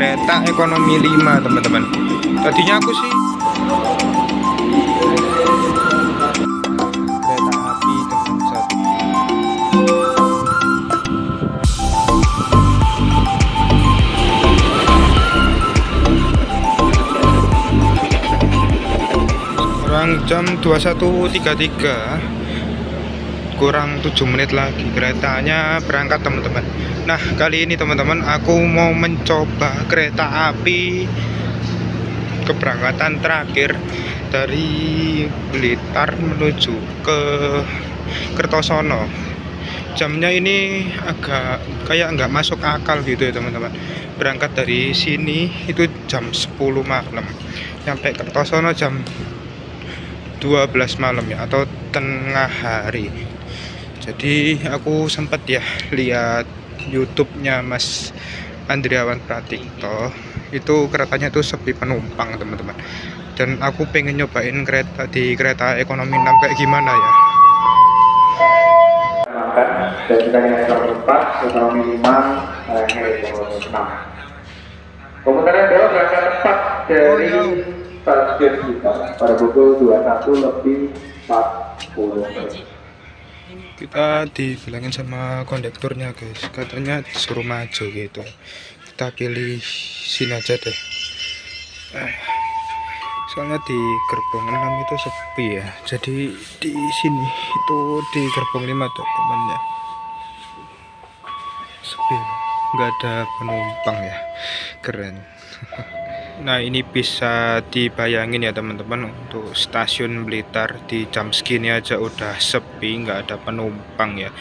kereta ekonomi 5 teman-teman. Tadinya aku sih kereta api dengan satu. Sekarang jam 21.33, kurang 7 menit lagi keretanya berangkat teman-teman. Nah kali ini teman-teman aku mau mencoba kereta api keberangkatan terakhir dari Blitar menuju ke Kertosono. Jamnya ini agak kayak nggak masuk akal gitu ya teman-teman. Berangkat dari sini itu jam 10 malam, sampai Kertosono jam 12 malam ya, atau tengah hari. Jadi aku sempat ya lihat YouTube-nya Mas Andriawan Pratikto, itu keretanya tuh sepi penumpang teman-teman. Dan aku pengen nyobain kereta ekonomi 6 kayak gimana ya. Dan juga yang keempat ekonomi 5, ekonomi 6. Komuternya adalah berangkat tepat dari stasiun kita pada pukul 21:40. Kita dibilangin sama kondekturnya guys, katanya disuruh maju gitu. Kita pilih sini aja deh. Soalnya di gerbong 6 itu sepi ya. Jadi di sini itu di gerbong 5 tuh temannya sepi, nggak ada penumpang ya. Keren. Nah ini bisa dibayangin ya teman-teman, untuk stasiun Blitar di jam segini aja udah sepi, nggak ada penumpang ya,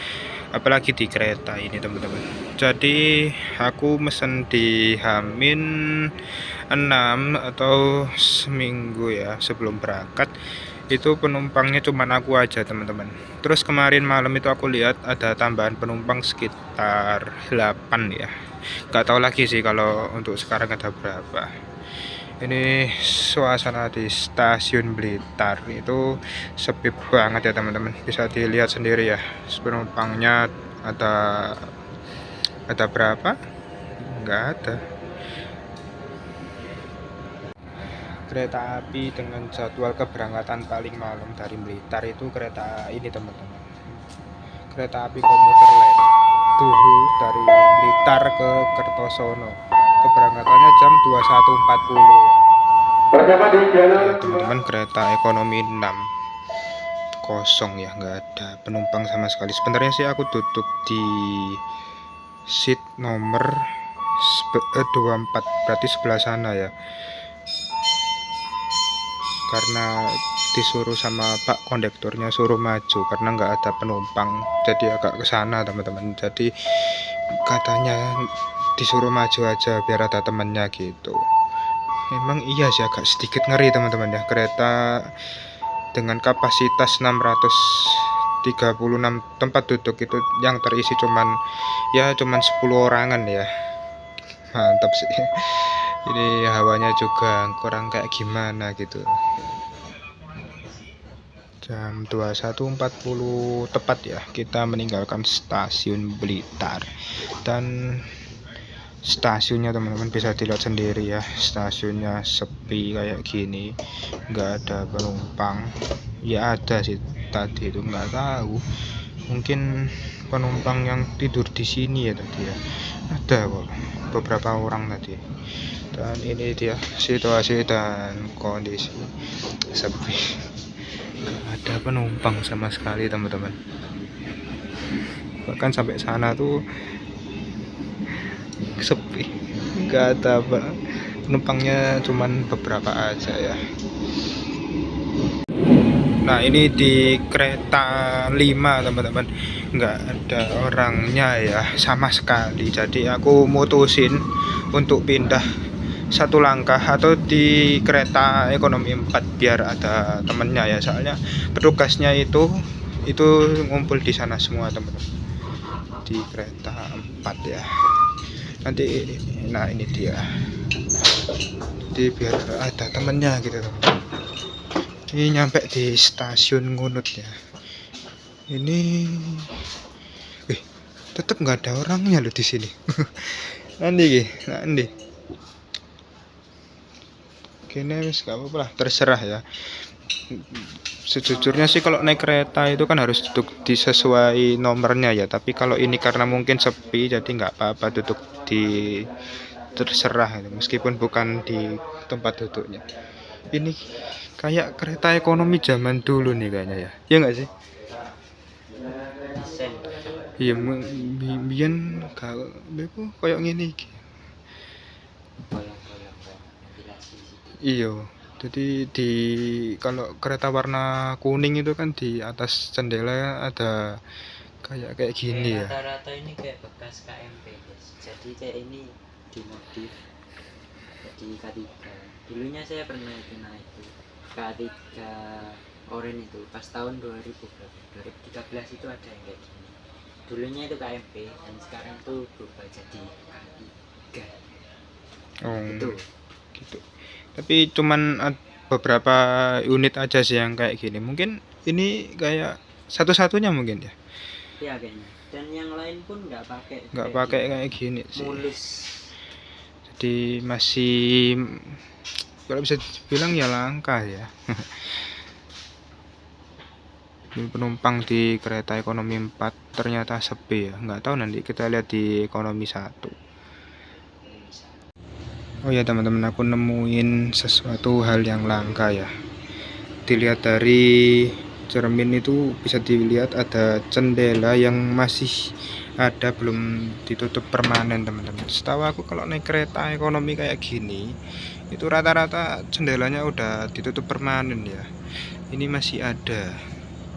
apalagi di kereta ini teman-teman. Jadi aku mesen di Hamin 6 atau seminggu ya sebelum berangkat, itu penumpangnya cuma aku aja teman-teman. Terus kemarin malam itu aku lihat ada tambahan penumpang sekitar 8 ya, nggak tahu lagi sih kalau untuk sekarang ada berapa. Ini suasana di stasiun Blitar itu sepi banget ya teman-teman, bisa dilihat sendiri ya. Penumpangnya ada berapa? Nggak ada. Kereta api dengan jadwal keberangkatan paling malam dari Blitar itu kereta ini teman-teman, kereta api komuter lain Tuhu dari Blitar ke Kertosono. Keberangkatannya jam 21.40 ya. Pertama di jalan Ya teman-teman, kereta ekonomi 6 kosong ya, nggak ada penumpang sama sekali. Sebenarnya sih aku duduk di seat nomor 24, berarti sebelah sana ya, karena disuruh sama Pak kondekturnya suruh maju karena nggak ada penumpang, jadi agak ke sana teman-teman. Jadi katanya disuruh maju aja biar ada temennya gitu. Memang iya sih agak sedikit ngeri teman-teman ya, kereta dengan kapasitas 636 tempat duduk itu yang terisi cuman 10 orangan ya. Mantap sih. Ini hawanya juga kurang kayak gimana gitu. Jam 21.40 tepat ya kita meninggalkan stasiun Blitar. Dan stasiunnya teman-teman bisa dilihat sendiri ya, stasiunnya sepi kayak gini, nggak ada penumpang. Ya ada sih tadi itu, nggak tahu, mungkin penumpang yang tidur di sini ya tadi ya, ada kok beberapa orang tadi. Dan ini dia situasi dan kondisi sepi, nggak ada penumpang sama sekali teman-teman. Bahkan sampai sana tuh sepi, nggak ada penumpangnya, cuman beberapa aja ya. Nah ini di kereta 5 teman-teman, nggak ada orangnya ya sama sekali. Jadi aku mutusin untuk pindah satu langkah atau di kereta ekonomi 4 biar ada temennya ya, soalnya petugasnya itu ngumpul di sana semua teman-teman, di kereta 4 ya. Nanti nah ini dia, jadi biar ada temennya gitu teman-teman. Ini nyampe di stasiun Ngunut ya. Ini tetap nggak ada orangnya loh di sini. Nanti Kene wis gak apa-apa lah, terserah ya. Sejujurnya sih kalau naik kereta itu kan harus duduk disesuai nomornya ya. Tapi kalau ini karena mungkin sepi jadi nggak apa-apa duduk di terserah gitu, meskipun bukan di tempat duduknya. Ini kayak kereta ekonomi zaman dulu nih kayaknya ya. Iya nggak sih? Desain Iya, biyen gak beku koyo ngene iki. goyang-goyang ventilasi sih. Iya. Jadi kalau kereta warna kuning itu kan di atas jendela ada kayak gini ya. Rata-rata ini kayak bekas KMP guys. Jadi kayak ini dimodif jadi K3. Dulunya saya pernah itu naik itu K3 Orange itu pas tahun 2013 itu ada yang kayak gini. Dulunya itu KMP dan sekarang tuh berubah jadi K3 Oh, itu. gitu. Tapi cuman beberapa unit aja sih yang kayak gini. Mungkin ini kayak satu-satunya mungkin ya. Iya kayaknya. Dan yang lain pun nggak pakai Nggak kayak pakai gini. kayak gini sih. Mulus. Jadi masih kalau bisa dibilang ya langka ya. Ini penumpang di kereta ekonomi 4 ternyata sepi ya. Nggak tahu, nanti kita lihat di ekonomi 1. Oh ya teman-teman, aku nemuin sesuatu hal yang langka ya. Dilihat dari cermin itu bisa dilihat ada jendela yang masih ada, belum ditutup permanen teman-teman. Setahu aku kalau naik kereta ekonomi kayak gini itu rata-rata jendelanya udah ditutup permanen ya. Ini masih ada,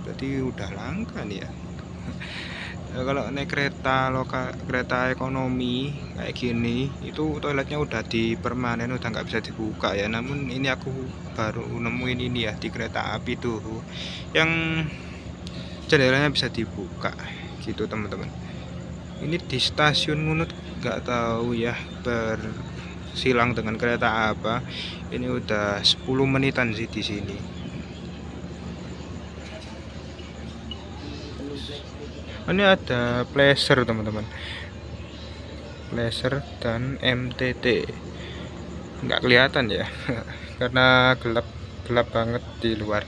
berarti udah langka nih ya. Ya, kalau naik kereta lokal, kereta ekonomi kayak gini itu toiletnya udah di permanen, udah nggak bisa dibuka ya. Namun ini aku baru nemuin ini ya di kereta api tuh yang jendelanya bisa dibuka gitu teman-teman. Ini di stasiun Ngunut, nggak tahu ya bersilang dengan kereta apa. Ini udah 10 menitan sih di sini. Ini ada Pleasure teman-teman, Pleasure dan MTT. Nggak kelihatan ya karena gelap banget di luar.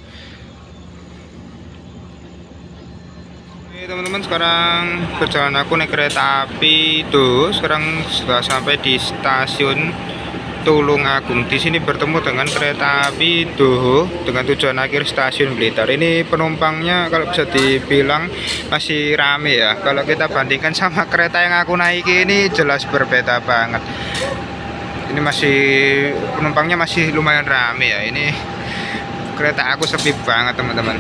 Oke teman-teman, sekarang perjalanan aku naik kereta api tuh. Sekarang sudah sampai di stasiun Tulungagung. Di sini bertemu dengan kereta api Doho dengan tujuan akhir stasiun Blitar. Ini penumpangnya kalau bisa dibilang masih rame ya. Kalau kita bandingkan sama kereta yang aku naiki ini jelas berbeda banget. Ini masih penumpangnya masih lumayan rame ya. Ini kereta aku sepi banget teman-teman.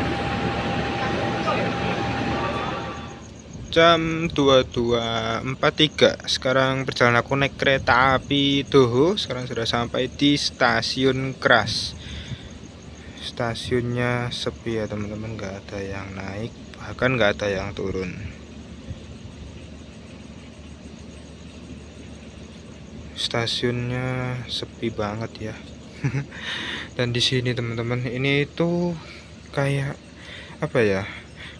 Jam 22.43. Sekarang perjalanan aku naik kereta api Doho. Sekarang sudah sampai di stasiun Kras. Stasiunnya sepi ya teman-teman, nggak ada yang naik, bahkan nggak ada yang turun. Stasiunnya sepi banget ya. Dan di sini teman-teman, ini tuh kayak apa ya,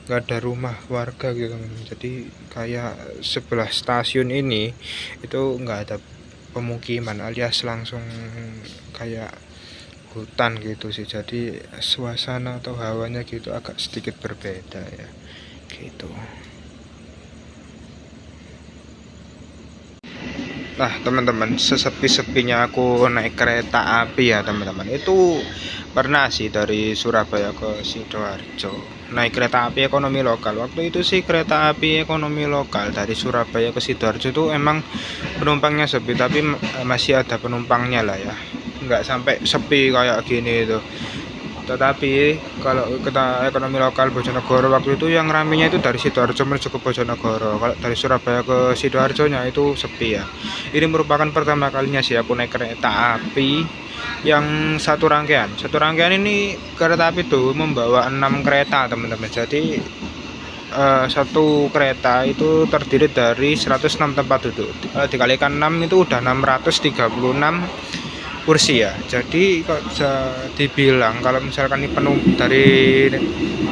nggak ada rumah warga gitu teman-teman. Jadi kayak sebelah stasiun ini itu nggak ada pemukiman, alias langsung kayak hutan gitu sih. Jadi suasana atau hawanya gitu agak sedikit berbeda ya gitu. Nah teman-teman, sesepi-sepinya aku naik kereta api ya teman-teman, itu pernah sih dari Surabaya ke Sidoarjo naik kereta api ekonomi lokal. Waktu itu sih kereta api ekonomi lokal dari Surabaya ke Sidoarjo itu emang penumpangnya sepi, tapi masih ada penumpangnya lah ya, nggak sampai sepi kayak gini itu. Tetapi kalau kita ekonomi lokal Bojonegoro waktu itu yang ramenya itu dari Sidoarjo menuju ke Bojonegoro. Kalau dari Surabaya ke Sidoarjo nya itu sepi ya. Ini merupakan pertama kalinya sih aku naik kereta api yang satu rangkaian. Satu rangkaian ini kereta api itu membawa 6 kereta teman-teman. Jadi satu kereta itu terdiri dari 106 tempat duduk. Kalau dikalikan 6 itu udah 636 kursi ya. Jadi kalau bisa dibilang kalau misalkan ini penuh dari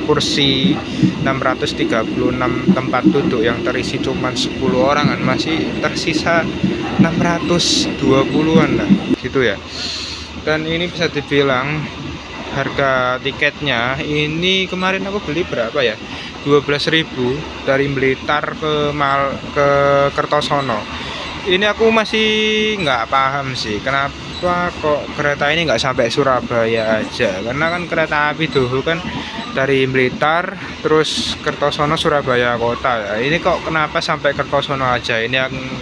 kursi 636 tempat duduk yang terisi cuma 10 orang kan, masih tersisa 620-an lah gitu ya. Dan ini bisa dibilang harga tiketnya ini kemarin aku beli berapa ya, 12.000 dari Blitar ke Kertosono. Ini aku masih nggak paham sih kenapa kok kereta ini nggak sampai Surabaya aja, karena kan kereta api dulu kan dari Blitar terus Kertosono Surabaya kota ya. Ini kok kenapa sampai Kertosono aja, ini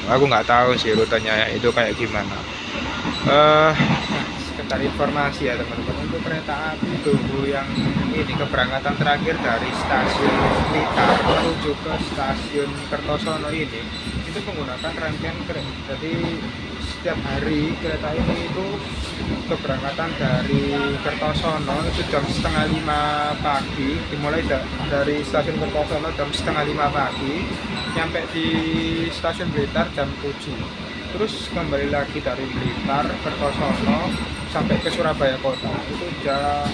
aku nggak tahu sih rutenya itu kayak gimana. Sekedar informasi ya teman-teman, untuk kereta api dulu yang ini keberangkatan terakhir dari stasiun Blitar menuju ke stasiun Kertosono ini itu menggunakan rangkaian kereta. Jadi setiap hari kereta ini itu keberangkatan dari Kertosono itu jam 4:30 pagi, dimulai dari stasiun Kertosono jam 4:30 pagi, nyampe di stasiun Blitar jam 7, terus kembali lagi dari Blitar Kertosono sampai ke Surabaya kota. Itu jam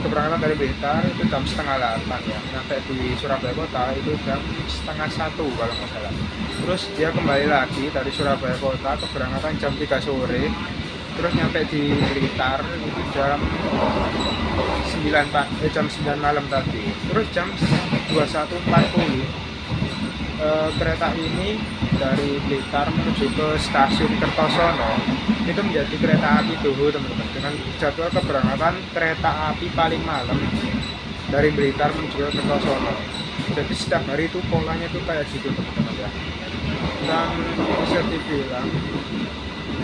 keberangkatan dari Blitar itu jam 7:30 ya, sampai di Surabaya kota itu jam 12:30 kalau nggak salah. Terus dia kembali lagi dari Surabaya kota keberangkatan jam 3 sore, terus nyampe di Blitar itu jam 9 malam tadi. Terus jam 21.40 kereta ini dari Blitar menuju ke stasiun Kertosono itu menjadi kereta api dulu teman-teman, dengan jadwal keberangkatan kereta api paling malam dari Blitar menuju ke Kertosono. Jadi setiap hari itu polanya itu kayak gitu teman-teman ya. Dan bisa dibilang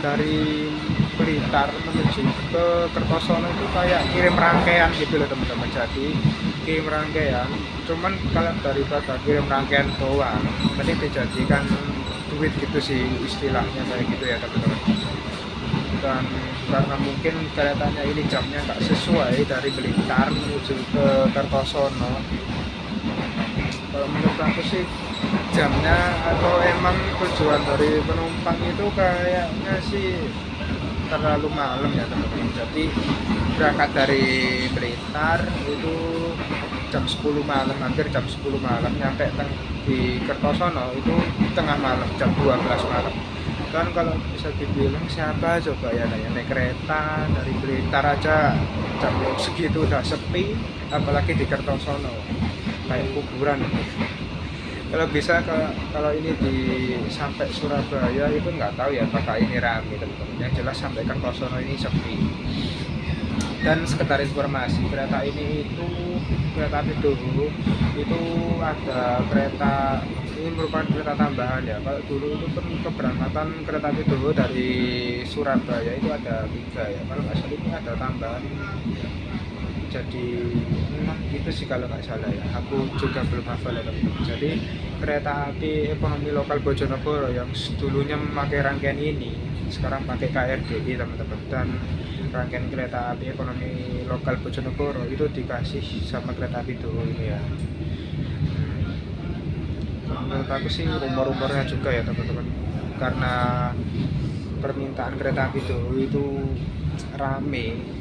dari Blitar menuju ke Kertosono itu kayak kirim rangkaian gitu loh teman-teman. Jadi kirim rangkaian, cuman kalau daripada kirim rangkaian doang mending dijadikan duit gitu sih istilahnya, kayak gitu ya teman-teman. Dan karena mungkin keretanya ini jamnya nggak sesuai dari Blitar menuju ke Kertosono, kalau menurut aku sih jamnya atau emang tujuan dari penumpang itu kayaknya sih terlalu malam ya teman-teman. Jadi berangkat dari Blitar itu jam 10 malam, hampir jam 10 malam, nyampe di Kertosono itu tengah malam, jam 12 malam. Kan kalau bisa dibilang siapa coba ya naik kereta dari Blitar aja jam segitu udah sepi, apalagi di Kertosono kayak kuburan. Kalau bisa kalau ini sampai Surabaya itu nggak tahu ya apakah ini ramai teman-teman. Yang jelas sampai Kertosono ini sepi. Dan sekedar informasi, kereta ini itu kereta api dulu itu ada kereta, ini merupakan kereta tambahan ya. Kalau dulu itu keberangkatan kereta api dulu dari Surabaya itu ada 3 ya, kalau nggak salah ini ada tambahan jadi 6 gitu sih kalau nggak salah ya. Aku juga belum hafal ya teman-teman. Jadi kereta api ekonomi lokal Bojonegoro yang dulunya memakai rangkaian ini sekarang pakai KRDI teman-teman. Dan rangkaian kereta api ekonomi lokal Bojonegoro itu dikasih sama kereta api dulu ini ya. Menurut aku sih rumor-rumornya juga ya teman-teman, karena permintaan kereta api dulu itu rame.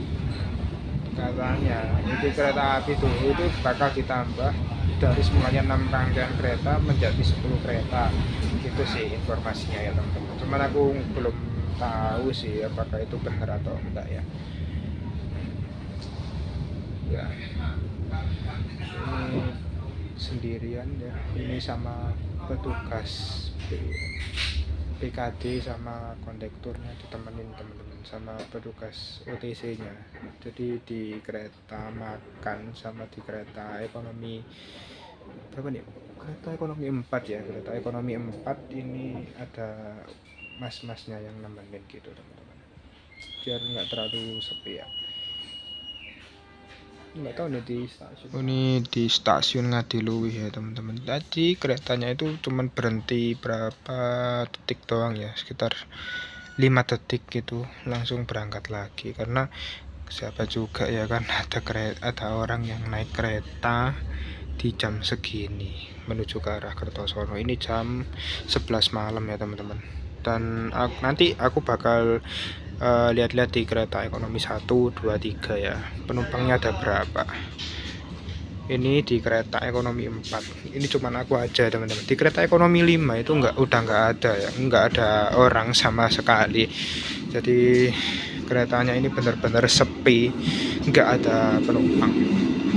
Katanya itu kereta api dulu itu bakal ditambah dari semulanya 6 rangkaian kereta menjadi 10 kereta gitu sih informasinya ya teman-teman. Cuman aku belum tahu sih apakah itu benar atau enggak ya. Ya ini sendirian ya, ini sama petugas PKD sama kondekturnya ditemenin teman-teman sama petugas OTC nya. Jadi di kereta makan sama di kereta ekonomi berapa nih, kereta ekonomi 4 ya, kereta ekonomi 4 ini ada mas-masnya yang nemenin gitu teman-teman, biar nggak terlalu sepi ya. Nggak tahu nih di stasiun. Ini di stasiun Ngadiluwih ya teman-teman. Tadi keretanya itu cuman berhenti berapa detik doang ya, sekitar 5 detik gitu langsung berangkat lagi. Karena siapa juga ya kan ada orang yang naik kereta di jam segini menuju ke arah Kertosono. Ini jam 11 malam ya teman-teman. Dan nanti aku bakal lihat-lihat di kereta ekonomi 1, 2, 3 ya, penumpangnya ada berapa. Ini di kereta ekonomi 4 ini cuman aku aja teman-teman. Di kereta ekonomi 5 itu udah nggak ada ya, nggak ada orang sama sekali. Jadi Keretanya ini benar-benar sepi, nggak ada penumpang.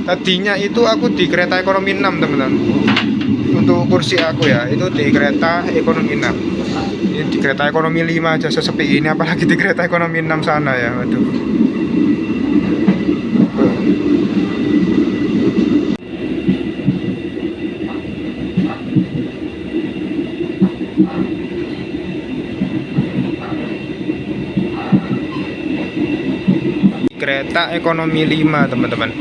Tadinya itu aku di kereta ekonomi 6 teman-teman. Untuk kursi aku ya, itu di kereta ekonomi 6. Ini di kereta ekonomi 5 aja sesepi ini, apalagi di kereta ekonomi 6 sana ya. Waduh. Kereta ekonomi 5 teman-teman.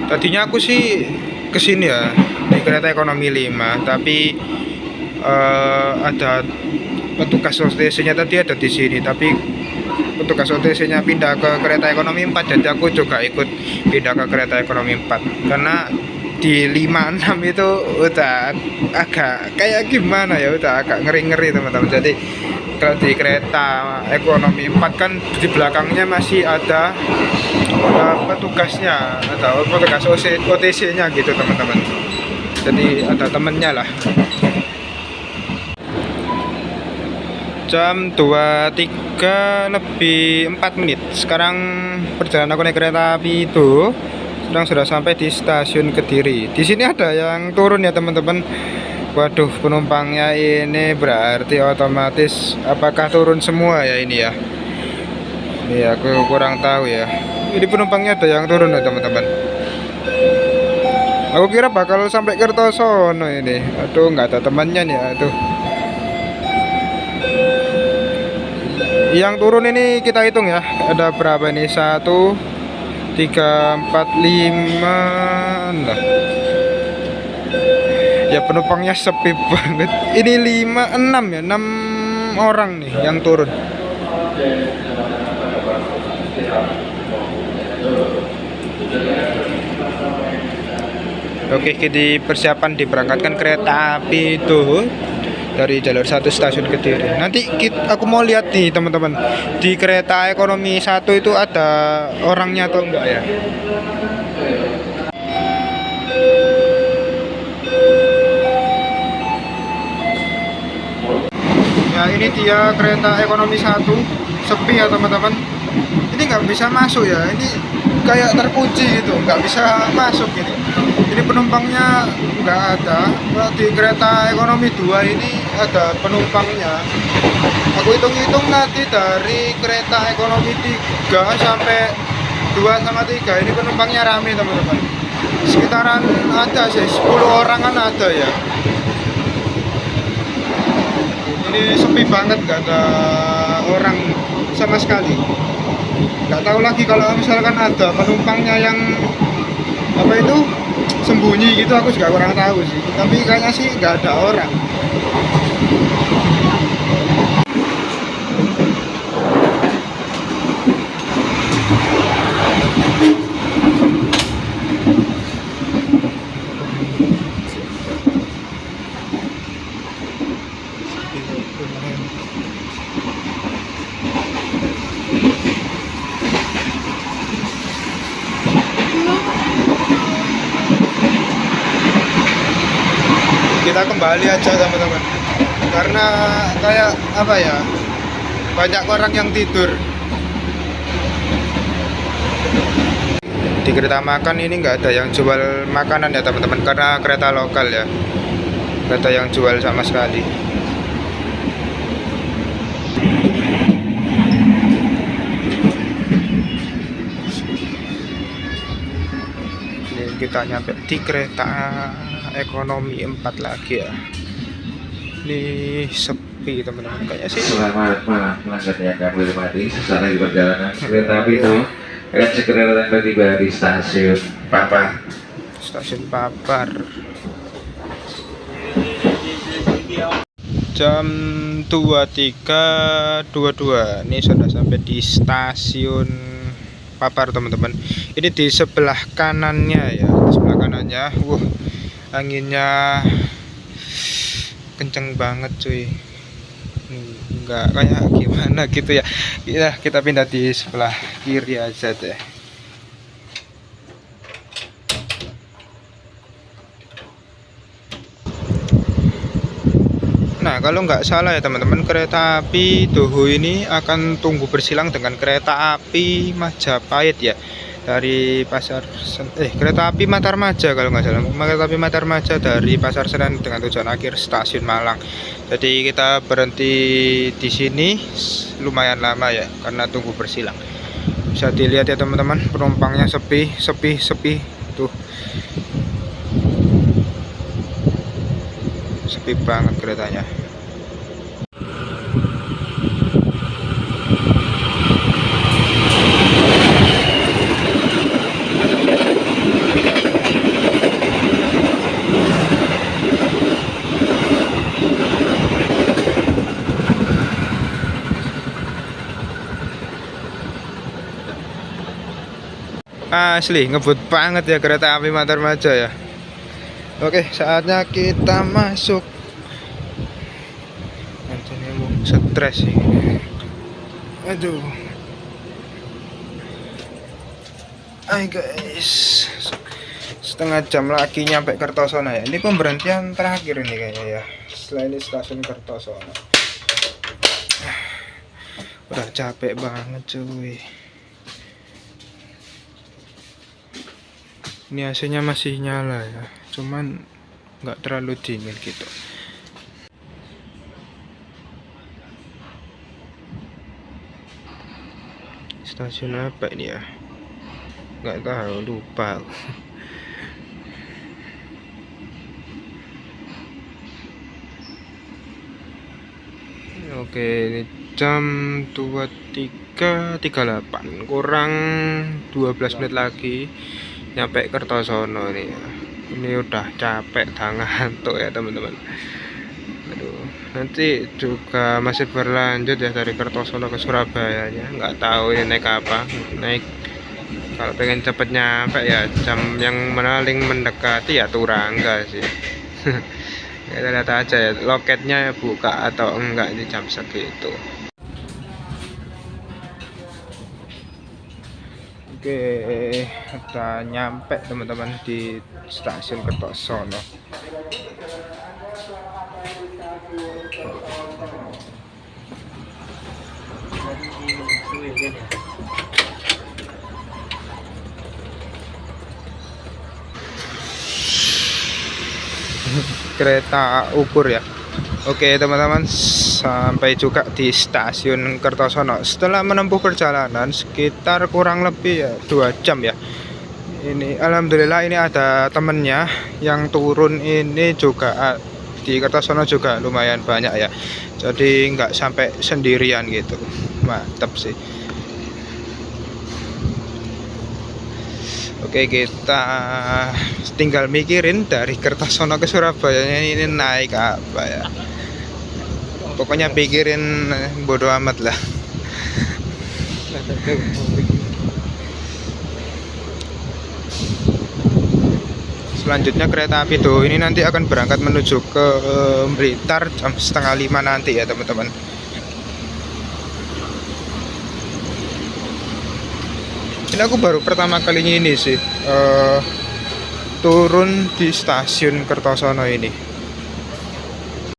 Tadinya aku sih kesini ya di kereta ekonomi 5, tapi ada petugas OTC-nya tadi ada di sini, tapi petugas OTC-nya pindah ke kereta ekonomi 4, jadi aku juga ikut pindah ke kereta ekonomi 4 karena di 56 itu udah agak kayak gimana ya, udah agak ngeri-ngeri teman-teman. Jadi kalau di kereta ekonomi 4 kan di belakangnya masih ada petugasnya atau petugas OTC-nya gitu teman-teman. Jadi ada temennya lah. Jam 23 lebih 4 menit. Sekarang perjalanan aku naik kereta api itu sudah sampai di stasiun Kediri. Di sini ada yang turun ya teman-teman. Waduh, penumpangnya ini berarti otomatis apakah turun semua ya ini ya? Ini aku kurang tahu ya. Ini penumpangnya ada yang turun ya teman-teman. Aku kira bakal sampai Kertosono ini. Aduh, nggak ada temannya nih. Aduh. Yang turun ini kita hitung ya. Ada berapa nih? 1, 3, 4, 5. Nah. Ya penumpangnya sepi banget. Ini 5, 6 ya. 6 orang nih yang turun. Oke, kita persiapan diberangkatkan kereta api itu dari jalur 1 stasiun Kediri. Nanti aku mau lihat nih teman-teman, di kereta ekonomi 1 itu ada orangnya atau enggak ya. Ya ini dia kereta ekonomi 1, sepi ya teman-teman. Ini nggak bisa masuk ya, ini kayak terkunci gitu, nggak bisa masuk ini. Ini penumpangnya nggak ada. Di kereta ekonomi 2 ini ada penumpangnya. Aku hitung-hitung nanti dari kereta ekonomi 3 sampai 2 sama 3 ini penumpangnya rame teman-teman. Sekitaran ada sih 10 orangan ada ya. Ini sepi banget, nggak ada orang sama sekali. Nggak tahu lagi kalau misalkan ada penumpangnya yang apa itu sembunyi gitu, aku juga kurang tahu sih. Tapi kayaknya sih nggak ada orang. Kita kembali aja teman-teman, karena kayak apa ya, banyak orang yang tidur. Di kereta makan ini nggak ada yang jual makanan ya teman-teman, karena kereta lokal ya, nggak ada yang jual sama sekali. Ini kita nyampe di kereta ekonomi 4 lagi ya. Ini sepi teman-teman, kayaknya sih. Selamat malam pelanggan yang kami hormati. Sesaat lagi perjalanan kereta api itu akan segera tiba di stasiun Papar. Stasiun Papar. Jam 23.22. Ini sudah sampai di stasiun Papar teman-teman. Ini di sebelah kanannya ya, di sebelah kanannya. Anginnya kenceng banget cuy. Enggak kayak gimana gitu ya. Kita pindah di sebelah kiri aja deh. Nah Nah, kalau nggak salah ya teman-teman, kereta api Doho ini akan tunggu bersilang dengan kereta api Majapahit ya, dari kereta api Matarmaja kalau nggak salah, kereta api Matarmaja dari Pasar Senen dengan tujuan akhir stasiun Malang. Jadi kita berhenti di sini lumayan lama ya, karena tunggu bersilang. Bisa dilihat ya teman-teman, penumpangnya sepi tuh, sepi banget keretanya. Asli ngebut banget ya kereta api Matarmaja ya. Oke, saatnya kita masuk. Nantinya mau stres sih. Aduh. Hai guys, setengah jam lagi nyampe Kertosono ya. Ini pemberhentian terakhir ini kayaknya ya. Setelah ini stasiun Kertosono. Udah capek banget cuy. Ini AC-nya masih nyala ya, cuman nggak terlalu dingin gitu. Stasiun apa ini ya? Nggak tahu, lupa. Oke, ini jam 23.38, kurang 12 menit lagi nyampe Kertosono nih ya. Ini udah capek, ngantuk ya teman-teman. Aduh, nanti juga masih berlanjut ya dari Kertosono ke Surabaya ya. Nggak tahu ini naik apa. Naik, kalau pengen cepet nyampe ya jam yang paling mendekati ya Turangga sih. Kita lihat aja ya loketnya buka atau enggak di jam segitu. Oke, kita nyampe teman-teman di stasiun Kertosono. Kereta ukur ya. Oke teman-teman, sampai juga di stasiun Kertosono. Setelah menempuh perjalanan sekitar kurang lebih ya 2 jam ya. Ini alhamdulillah ini ada temennya yang turun ini juga di Kertosono juga lumayan banyak ya. Jadi nggak sampai sendirian gitu. Mantap sih. Oke, kita tinggal mikirin dari Kertosono ke Surabaya ini naik apa ya. Pokoknya pikirin bodo amat lah. Selanjutnya kereta api Doho ini nanti akan berangkat menuju ke Blitar jam 4:30 nanti ya teman-teman. Ini aku baru pertama kalinya ini sih turun di stasiun Kertosono ini.